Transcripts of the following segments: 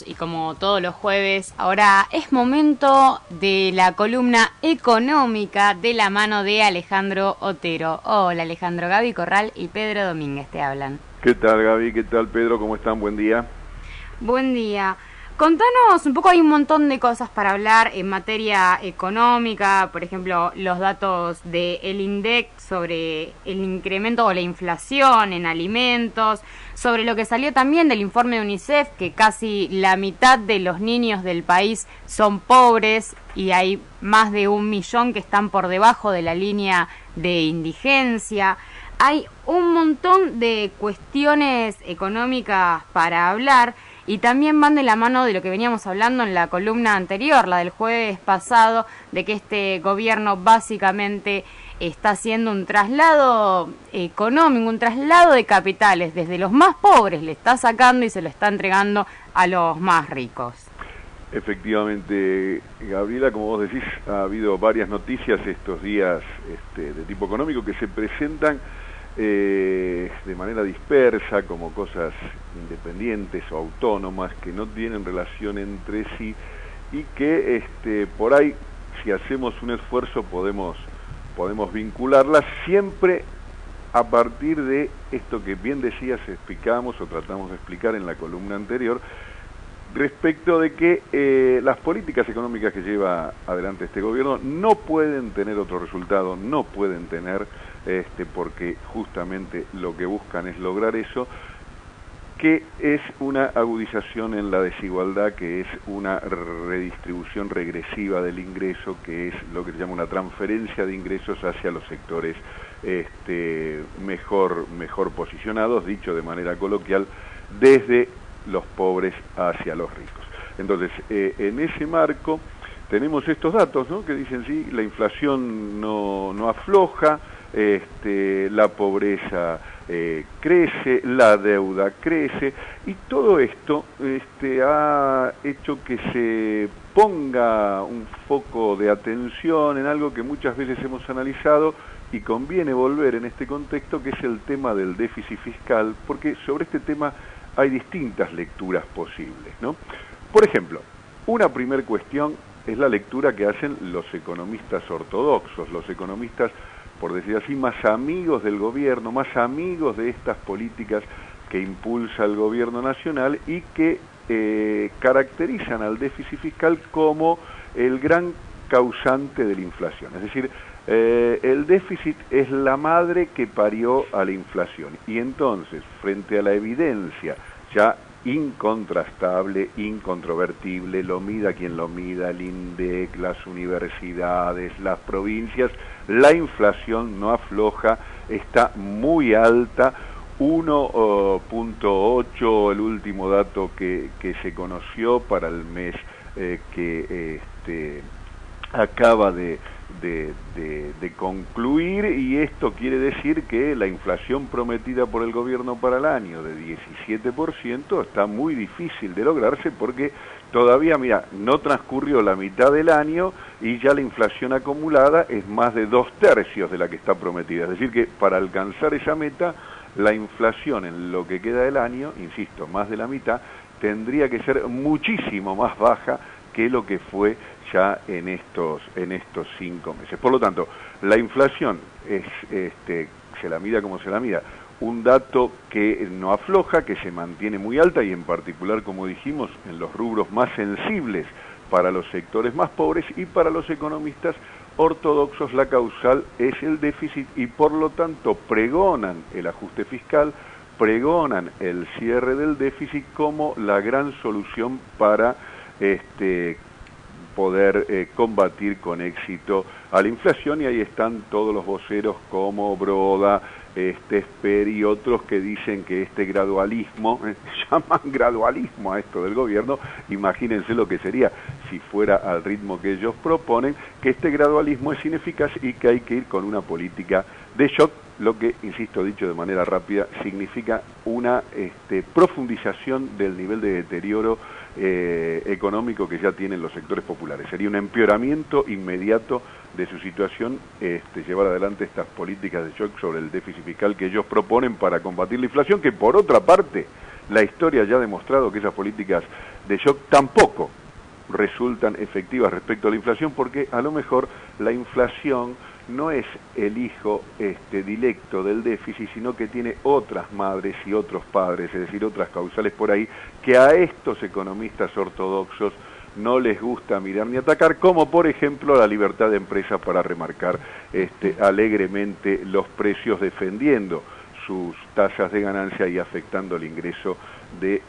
Y como todos los jueves, ahora es momento de la columna económica de la mano de Alejandro Otero. Hola Alejandro, Gaby Corral y Pedro Domínguez te hablan. ¿Qué tal Gaby? ¿Qué tal Pedro? ¿Cómo están? Buen día. Buen día. Contanos un poco, hay un montón de cosas para hablar en materia económica, por ejemplo, los datos del INDEC sobre el incremento o la inflación en alimentos, sobre lo que salió también del informe de UNICEF, que casi la mitad de los niños del país son pobres y hay más de 1 millón que están por debajo de la línea de indigencia. Hay un montón de cuestiones económicas para hablar. Y también van de la mano de lo que veníamos hablando en la columna anterior, la del jueves pasado, de que este gobierno básicamente está haciendo un traslado económico, un traslado de capitales, desde los más pobres le está sacando y se lo está entregando a los más ricos. Efectivamente, Gabriela, como vos decís, ha habido varias noticias estos días de tipo económico que se presentan de manera dispersa, como cosas independientes o autónomas que no tienen relación entre sí y que por ahí, si hacemos un esfuerzo, podemos vincularlas siempre a partir de esto que bien decías, explicamos o tratamos de explicar en la columna anterior, respecto de que las políticas económicas que lleva adelante este gobierno no pueden tener otro resultado, no pueden tener, porque justamente lo que buscan es lograr eso, que es una agudización en la desigualdad, que es una redistribución regresiva del ingreso, que es lo que se llama una transferencia de ingresos hacia los sectores mejor posicionados, dicho de manera coloquial, desde los pobres hacia los ricos. Entonces, en ese marco tenemos estos datos, ¿no?, que dicen, sí, la inflación no afloja, la pobreza crece, la deuda crece, y todo esto ha hecho que se ponga un foco de atención en algo que muchas veces hemos analizado y conviene volver en este contexto, que es el tema del déficit fiscal, porque sobre este tema hay distintas lecturas posibles, ¿no? Por ejemplo, una primer cuestión es la lectura que hacen los economistas ortodoxos, los economistas, por decir así, más amigos del gobierno, más amigos de estas políticas que impulsa el gobierno nacional y que caracterizan al déficit fiscal como el gran causante de la inflación. Es decir, el déficit es la madre que parió a la inflación, y entonces, frente a la evidencia ya incontrastable, incontrovertible, lo mida quien lo mida, el INDEC, las universidades, las provincias, la inflación no afloja, está muy alta, 1.8 el último dato que se conoció para el mes que acaba de concluir, y esto quiere decir que la inflación prometida por el gobierno para el año de 17% está muy difícil de lograrse, porque todavía, mira, no transcurrió la mitad del año y ya la inflación acumulada es más de 2/3 de la que está prometida. Es decir, que para alcanzar esa meta, la inflación en lo que queda del año, insisto, más de la mitad, tendría que ser muchísimo más baja que lo que fue ya en estos 5 meses. Por lo tanto, la inflación es, se la mida como se la mida, un dato que no afloja, que se mantiene muy alta, y en particular, como dijimos, en los rubros más sensibles para los sectores más pobres, y para los economistas ortodoxos la causal es el déficit, y por lo tanto pregonan el ajuste fiscal, pregonan el cierre del déficit como la gran solución para poder combatir con éxito a la inflación. Y ahí están todos los voceros como Broda, Esper y otros que dicen que este gradualismo, llaman gradualismo a esto del gobierno, imagínense lo que sería si fuera al ritmo que ellos proponen, que este gradualismo es ineficaz y que hay que ir con una política de shock, lo que, insisto, dicho de manera rápida, significa una profundización del nivel de deterioro económico que ya tienen los sectores populares. Sería un empeoramiento inmediato de su situación llevar adelante estas políticas de shock sobre el déficit fiscal que ellos proponen para combatir la inflación, que por otra parte la historia ya ha demostrado que esas políticas de shock tampoco resultan efectivas respecto a la inflación, porque a lo mejor la inflación no es el hijo directo del déficit, sino que tiene otras madres y otros padres, es decir, otras causales por ahí, que a estos economistas ortodoxos no les gusta mirar ni atacar, como por ejemplo la libertad de empresa para remarcar alegremente los precios, defendiendo sus tasas de ganancia y afectando el ingreso de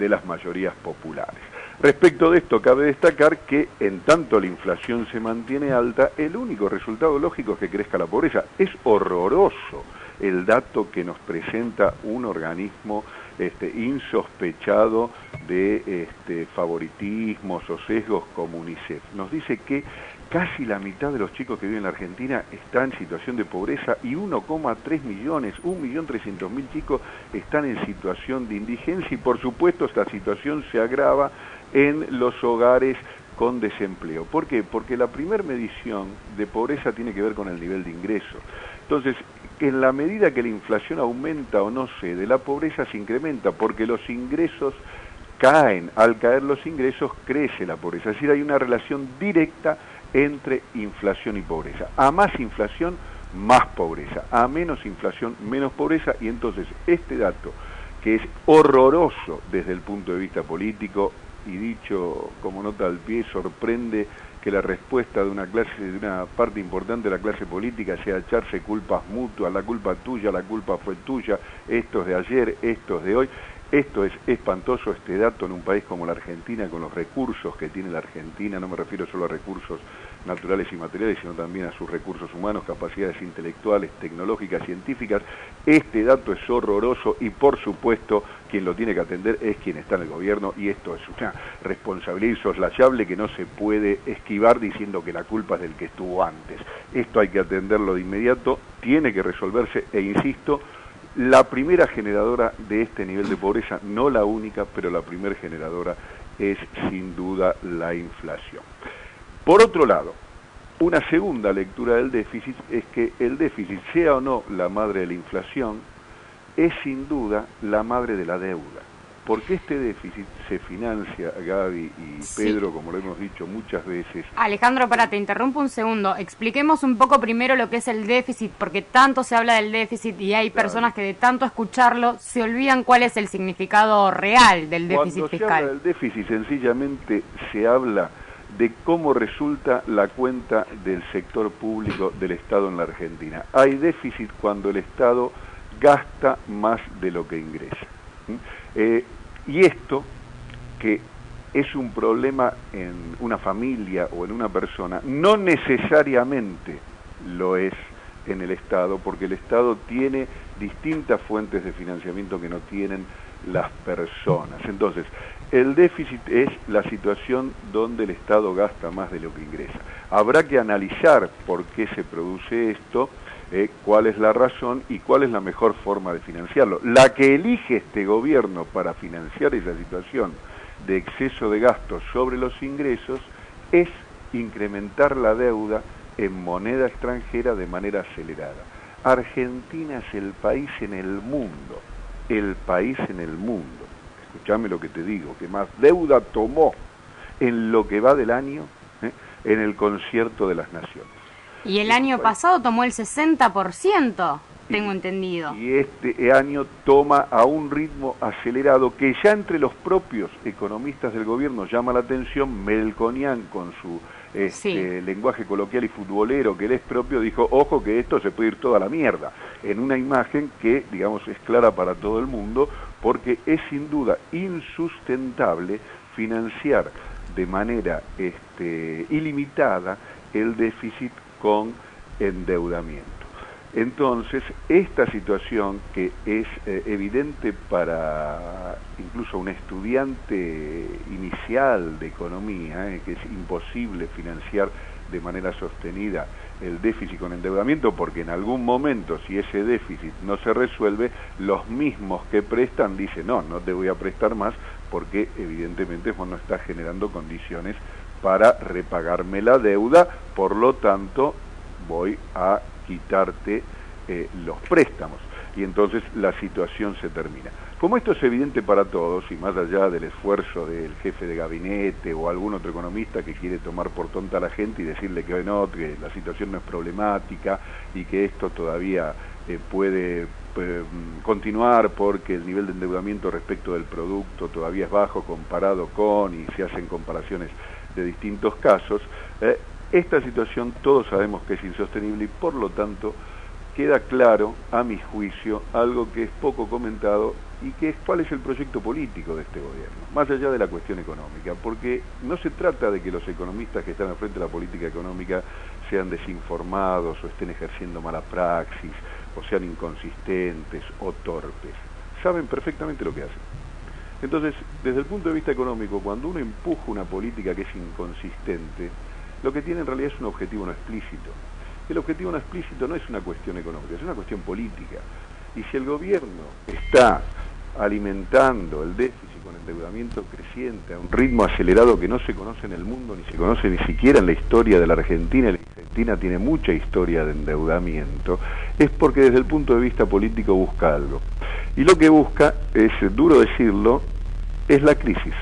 las mayorías populares. Respecto de esto, cabe destacar que en tanto la inflación se mantiene alta, el único resultado lógico es que crezca la pobreza. Es horroroso el dato que nos presenta un organismo insospechado de favoritismos o sesgos como UNICEF. Nos dice que casi la mitad de los chicos que viven en la Argentina está en situación de pobreza y 1,3 millones, 1.300.000 chicos están en situación de indigencia, y por supuesto esta situación se agrava en los hogares con desempleo. ¿Por qué? Porque la primera medición de pobreza tiene que ver con el nivel de ingreso. Entonces, en la medida que la inflación aumenta o no cede, la pobreza se incrementa porque los ingresos caen. Al caer los ingresos, crece la pobreza. Es decir, hay una relación directa entre inflación y pobreza. A más inflación, más pobreza. A menos inflación, menos pobreza. Y entonces, este dato, que es horroroso desde el punto de vista político, y dicho como nota al pie, sorprende que la respuesta de una parte importante de la clase política sea echarse culpas mutuas, la culpa tuya, la culpa fue tuya, esto es de ayer, esto es de hoy. Esto es espantoso, este dato en un país como la Argentina, con los recursos que tiene la Argentina. No me refiero solo a recursos naturales y materiales, sino también a sus recursos humanos, capacidades intelectuales, tecnológicas, científicas. Este dato es horroroso y, por supuesto, quien lo tiene que atender es quien está en el gobierno, y esto es una responsabilidad insoslayable que no se puede esquivar diciendo que la culpa es del que estuvo antes. Esto hay que atenderlo de inmediato, tiene que resolverse, e insisto, la primera generadora de este nivel de pobreza, no la única, pero la primera generadora es sin duda la inflación. Por otro lado, una segunda lectura del déficit es que el déficit, sea o no la madre de la inflación, es sin duda la madre de la deuda. Porque este déficit se financia, Gaby y Pedro, como lo hemos dicho muchas veces. Alejandro, te interrumpo un segundo. Expliquemos un poco primero lo que es el déficit, porque tanto se habla del déficit y hay personas que de tanto escucharlo se olvidan cuál es el significado real del déficit fiscal. Cuando se habla del déficit, sencillamente se habla de cómo resulta la cuenta del sector público del Estado en la Argentina. Hay déficit cuando el Estado gasta más de lo que ingresa. Y esto, que es un problema en una familia o en una persona, no necesariamente lo es en el Estado, porque el Estado tiene distintas fuentes de financiamiento que no tienen las personas. Entonces, el déficit es la situación donde el Estado gasta más de lo que ingresa. Habrá que analizar por qué se produce esto, cuál es la razón y cuál es la mejor forma de financiarlo. La que elige este gobierno para financiar esa situación de exceso de gastos sobre los ingresos es incrementar la deuda en moneda extranjera de manera acelerada. Argentina es el país en el mundo, escúchame lo que te digo, que más deuda tomó en lo que va del año en el concierto de las naciones. Y el año pasado tomó el 60%, tengo entendido. Y este año toma a un ritmo acelerado que ya entre los propios economistas del gobierno llama la atención. Melconian, con su lenguaje coloquial y futbolero que él es propio, dijo, ojo que esto se puede ir toda la mierda, en una imagen que, digamos, es clara para todo el mundo, porque es sin duda insustentable financiar de manera ilimitada el déficit con endeudamiento. Entonces, esta situación, que es evidente para incluso un estudiante inicial de economía, que es imposible financiar de manera sostenida el déficit con endeudamiento, porque en algún momento, si ese déficit no se resuelve, los mismos que prestan dicen, no te voy a prestar más, porque evidentemente vos no estás generando condiciones para repagarme la deuda, por lo tanto voy a quitarte los préstamos. y entonces la situación se termina. Como esto es evidente para todos, y más allá del esfuerzo del jefe de gabinete o algún otro economista que quiere tomar por tonta a la gente y decirle que no, que la situación no es problemática y que esto todavía puede continuar porque el nivel de endeudamiento respecto del producto todavía es bajo comparado con, y se hacen comparaciones de distintos casos, esta situación todos sabemos que es insostenible y por lo tanto queda claro, a mi juicio, algo que es poco comentado y que es cuál es el proyecto político de este gobierno, más allá de la cuestión económica, porque no se trata de que los economistas que están al frente de la política económica sean desinformados o estén ejerciendo mala praxis o sean inconsistentes o torpes, saben perfectamente lo que hacen. Entonces, desde el punto de vista económico, cuando uno empuja una política que es inconsistente, lo que tiene en realidad es un objetivo no explícito. El objetivo no explícito no es una cuestión económica, es una cuestión política. Y si el gobierno está alimentando el déficit con endeudamiento creciente a un ritmo acelerado que no se conoce en el mundo, ni se conoce ni siquiera en la historia de la Argentina, y la Argentina tiene mucha historia de endeudamiento, es porque desde el punto de vista político busca algo. Y lo que busca, es duro decirlo, es la crisis.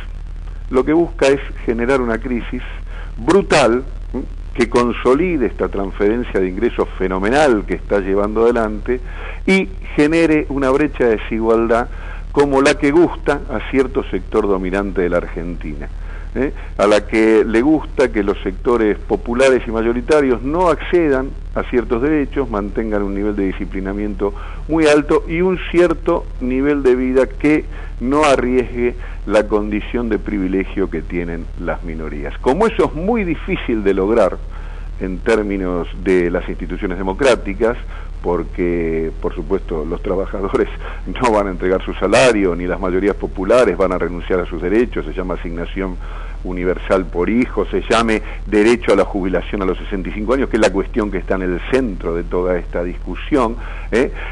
Lo que busca es generar una crisis brutal, que consolide esta transferencia de ingresos fenomenal que está llevando adelante y genere una brecha de desigualdad como la que gusta a cierto sector dominante de la Argentina, a la que le gusta que los sectores populares y mayoritarios no accedan a ciertos derechos, mantengan un nivel de disciplinamiento muy alto y un cierto nivel de vida que no arriesgue la condición de privilegio que tienen las minorías. Como eso es muy difícil de lograr en términos de las instituciones democráticas, porque por supuesto los trabajadores no van a entregar su salario, ni las mayorías populares van a renunciar a sus derechos, se llama asignación universal por hijo, se llame derecho a la jubilación a los 65 años, que es la cuestión que está en el centro de toda esta discusión,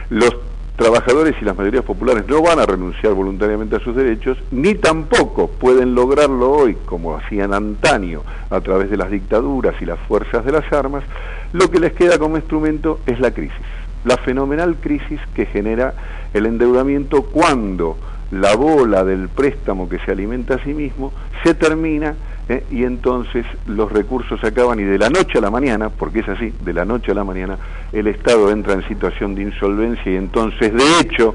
los trabajadores y las mayorías populares no van a renunciar voluntariamente a sus derechos, ni tampoco pueden lograrlo hoy, como hacían antaño, a través de las dictaduras y las fuerzas de las armas. Lo que les queda como instrumento es la crisis, la fenomenal crisis que genera el endeudamiento cuando la bola del préstamo que se alimenta a sí mismo se termina, y entonces los recursos se acaban y de la noche a la mañana, porque es así, de la noche a la mañana el Estado entra en situación de insolvencia y entonces de hecho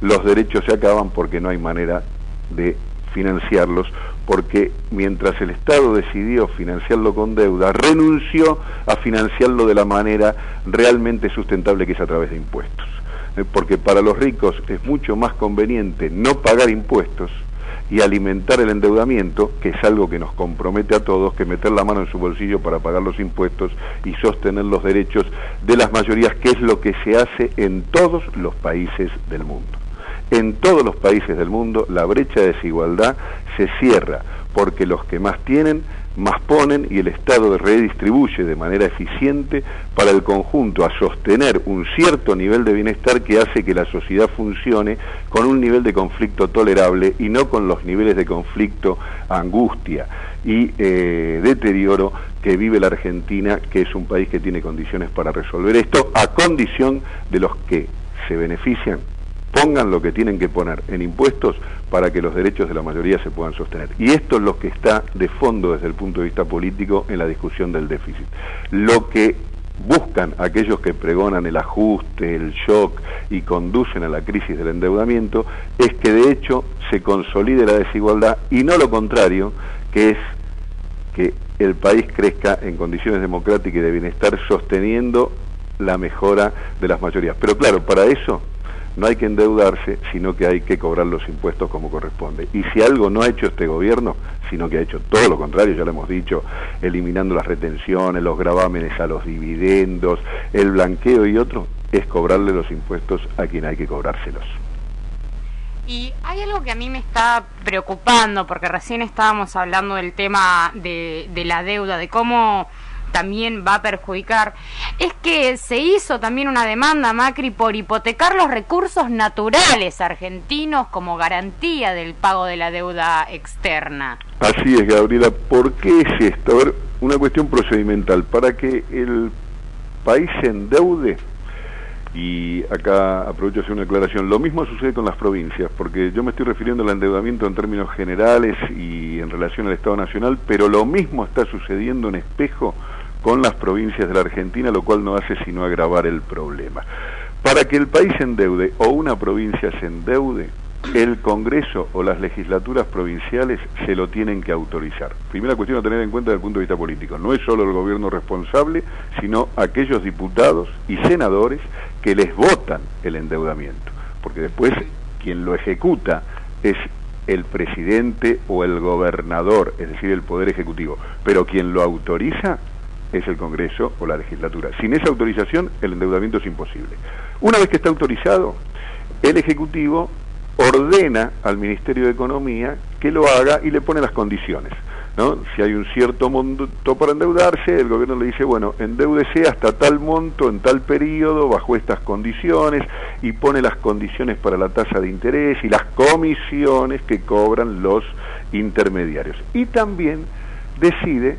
los derechos se acaban porque no hay manera de financiarlos, porque mientras el Estado decidió financiarlo con deuda, renunció a financiarlo de la manera realmente sustentable, que es a través de impuestos, porque para los ricos es mucho más conveniente no pagar impuestos y alimentar el endeudamiento, que es algo que nos compromete a todos, que meter la mano en su bolsillo para pagar los impuestos y sostener los derechos de las mayorías, que es lo que se hace en todos los países del mundo. En todos los países del mundo la brecha de desigualdad se cierra, porque los que más tienen, más ponen, y el Estado redistribuye de manera eficiente para el conjunto a sostener un cierto nivel de bienestar que hace que la sociedad funcione con un nivel de conflicto tolerable y no con los niveles de conflicto, angustia y deterioro que vive la Argentina, que es un país que tiene condiciones para resolver esto, a condición de los que se benefician pongan lo que tienen que poner en impuestos para que los derechos de la mayoría se puedan sostener. Y esto es lo que está de fondo desde el punto de vista político en la discusión del déficit. Lo que buscan aquellos que pregonan el ajuste, el shock y conducen a la crisis del endeudamiento es que de hecho se consolide la desigualdad y no lo contrario, que es que el país crezca en condiciones democráticas y de bienestar sosteniendo la mejora de las mayorías. Pero claro, para eso no hay que endeudarse, sino que hay que cobrar los impuestos como corresponde. Y si algo no ha hecho este gobierno, sino que ha hecho todo lo contrario, ya lo hemos dicho, eliminando las retenciones, los gravámenes a los dividendos, el blanqueo y otro, es cobrarle los impuestos a quien hay que cobrárselos. Y hay algo que a mí me está preocupando, porque recién estábamos hablando del tema de la deuda, de cómo también va a perjudicar, es que se hizo también una demanda, Macri, por hipotecar los recursos naturales argentinos como garantía del pago de la deuda externa. Así es, Gabriela. ¿Por qué es esto? A ver, una cuestión procedimental. Para que el país se endeude, Y acá aprovecho a hacer una aclaración. Lo mismo sucede con las provincias, porque yo me estoy refiriendo al endeudamiento en términos generales y en relación al Estado Nacional, pero lo mismo está sucediendo en espejo con las provincias de la Argentina, lo cual no hace sino agravar el problema. Para que el país se endeude o una provincia se endeude, el Congreso o las legislaturas provinciales se lo tienen que autorizar. Primera cuestión a tener en cuenta desde el punto de vista político. No es solo el gobierno responsable, sino aquellos diputados y senadores que les votan el endeudamiento. Porque después quien lo ejecuta es el presidente o el gobernador, es decir, el Poder Ejecutivo. Pero quien lo autoriza es el Congreso o la legislatura. Sin esa autorización, el endeudamiento es imposible. Una vez que está autorizado, el Ejecutivo ordena al Ministerio de Economía que lo haga y le pone las condiciones, ¿no? Si hay un cierto monto para endeudarse, el gobierno le dice, bueno, endeúdese hasta tal monto en tal periodo, bajo estas condiciones, y pone las condiciones para la tasa de interés y las comisiones que cobran los intermediarios. Y también decide,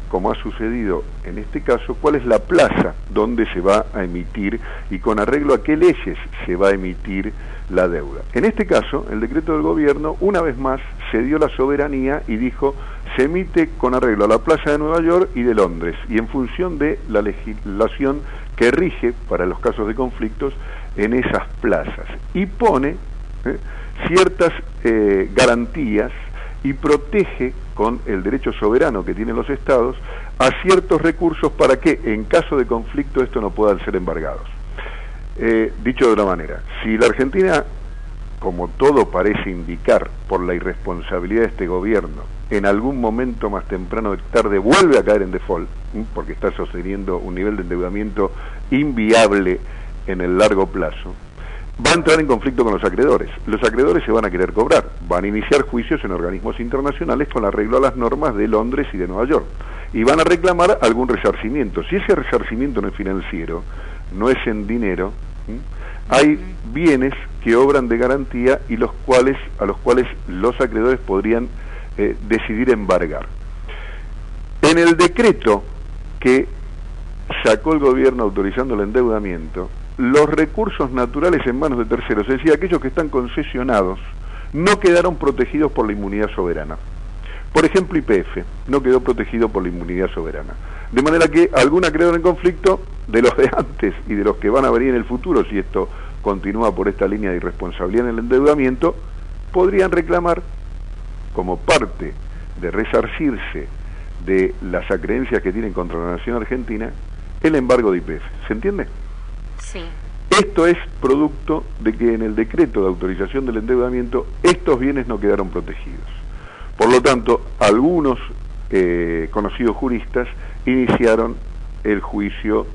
como ha sucedido en este caso, cuál es la plaza donde se va a emitir y con arreglo a qué leyes se va a emitir la deuda. En este caso, el decreto del gobierno, una vez más, cedió la soberanía y dijo, se emite con arreglo a la plaza de Nueva York y de Londres, y en función de la legislación que rige para los casos de conflictos en esas plazas, y pone ciertas garantías y protege con el derecho soberano que tienen los estados a ciertos recursos para que en caso de conflicto esto no puedan ser embargados. Dicho de otra manera, si la Argentina, como todo parece indicar por la irresponsabilidad de este gobierno, en algún momento más temprano que tarde vuelve a caer en default, porque está sosteniendo un nivel de endeudamiento inviable en el largo plazo, va a entrar en conflicto con los acreedores. Los acreedores se van a querer cobrar, van a iniciar juicios en organismos internacionales con arreglo a las normas de Londres y de Nueva York, y van a reclamar algún resarcimiento. Si ese resarcimiento no es financiero, no es en dinero, hay bienes que obran de garantía y a los cuales los acreedores podrían decidir embargar. En el decreto que sacó el gobierno autorizando el endeudamiento, los recursos naturales en manos de terceros, es decir, aquellos que están concesionados, no quedaron protegidos por la inmunidad soberana. Por ejemplo, YPF no quedó protegido por la inmunidad soberana. De manera que algún acreedor en conflicto, de los de antes y de los que van a venir en el futuro, si esto continúa por esta línea de irresponsabilidad en el endeudamiento, podrían reclamar, como parte de resarcirse de las acreencias que tienen contra la nación argentina, el embargo de YPF. ¿Se entiende? Sí. Esto es producto de que en el decreto de autorización del endeudamiento estos bienes no quedaron protegidos. Por lo tanto, algunos conocidos juristas iniciaron el juicio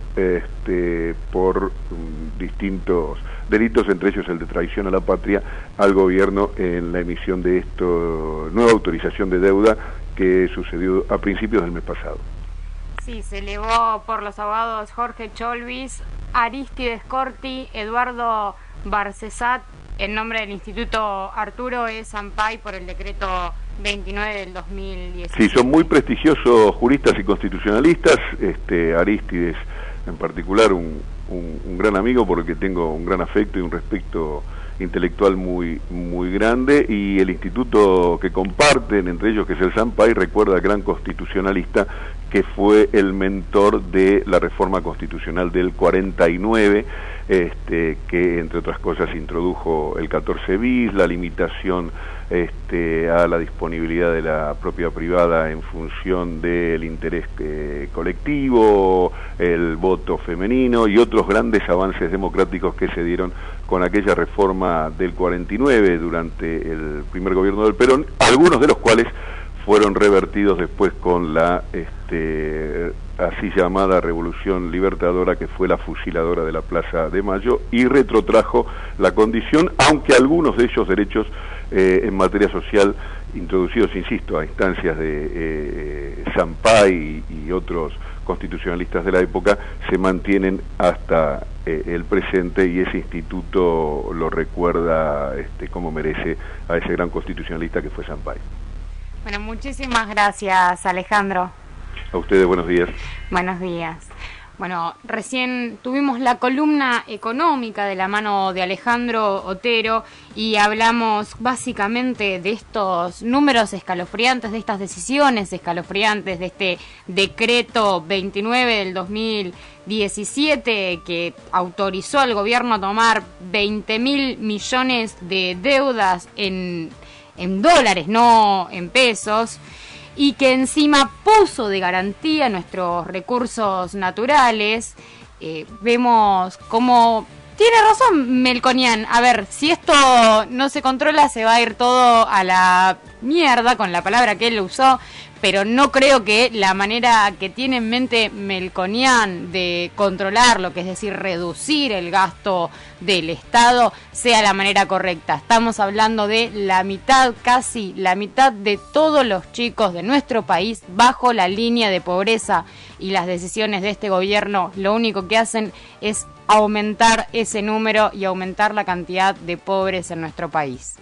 por distintos delitos, entre ellos el de traición a la patria, al gobierno en la emisión de esta nueva autorización de deuda que sucedió a principios del mes pasado. Sí, se elevó por los abogados Jorge Cholvis, Aristides Corti, Eduardo Barcesat, en nombre del Instituto Arturo E. Sampay por el decreto 29 del 2017. Sí, son muy prestigiosos juristas y constitucionalistas, Aristides en particular un gran amigo por el que tengo un gran afecto y un respeto intelectual muy grande, y el instituto que comparten, entre ellos que es el Sampay, recuerda al gran constitucionalista que fue el mentor de la reforma constitucional del 49, que entre otras cosas introdujo el 14 bis, la limitación a la disponibilidad de la propiedad privada en función del interés colectivo, el voto femenino y otros grandes avances democráticos que se dieron con aquella reforma del 49 durante el primer gobierno del Perón, algunos de los cuales fueron revertidos después con la así llamada Revolución Libertadora, que fue la fusiladora de la Plaza de Mayo, y retrotrajo la condición, aunque algunos de ellos derechos en materia social, introducidos, insisto, a instancias de Sampay y otros constitucionalistas de la época, se mantienen hasta el presente, y ese instituto lo recuerda como merece a ese gran constitucionalista que fue Sampay. Bueno, muchísimas gracias, Alejandro. A ustedes, buenos días. Buenos días. Bueno, recién tuvimos la columna económica de la mano de Alejandro Otero y hablamos básicamente de estos números escalofriantes, de estas decisiones escalofriantes, de este decreto 29 del 2017 que autorizó al gobierno a tomar 20.000 millones de deudas en dólares, no en pesos, y que encima puso de garantía nuestros recursos naturales. Vemos cómo tiene razón Melconian. A ver, si esto no se controla, se va a ir todo a la mierda, con la palabra que él usó, pero no creo que la manera que tiene en mente Melconian de controlarlo, que es decir, reducir el gasto del Estado, sea la manera correcta. Estamos hablando de la mitad, casi la mitad de todos los chicos de nuestro país bajo la línea de pobreza, y las decisiones de este gobierno lo único que hacen es aumentar ese número y aumentar la cantidad de pobres en nuestro país.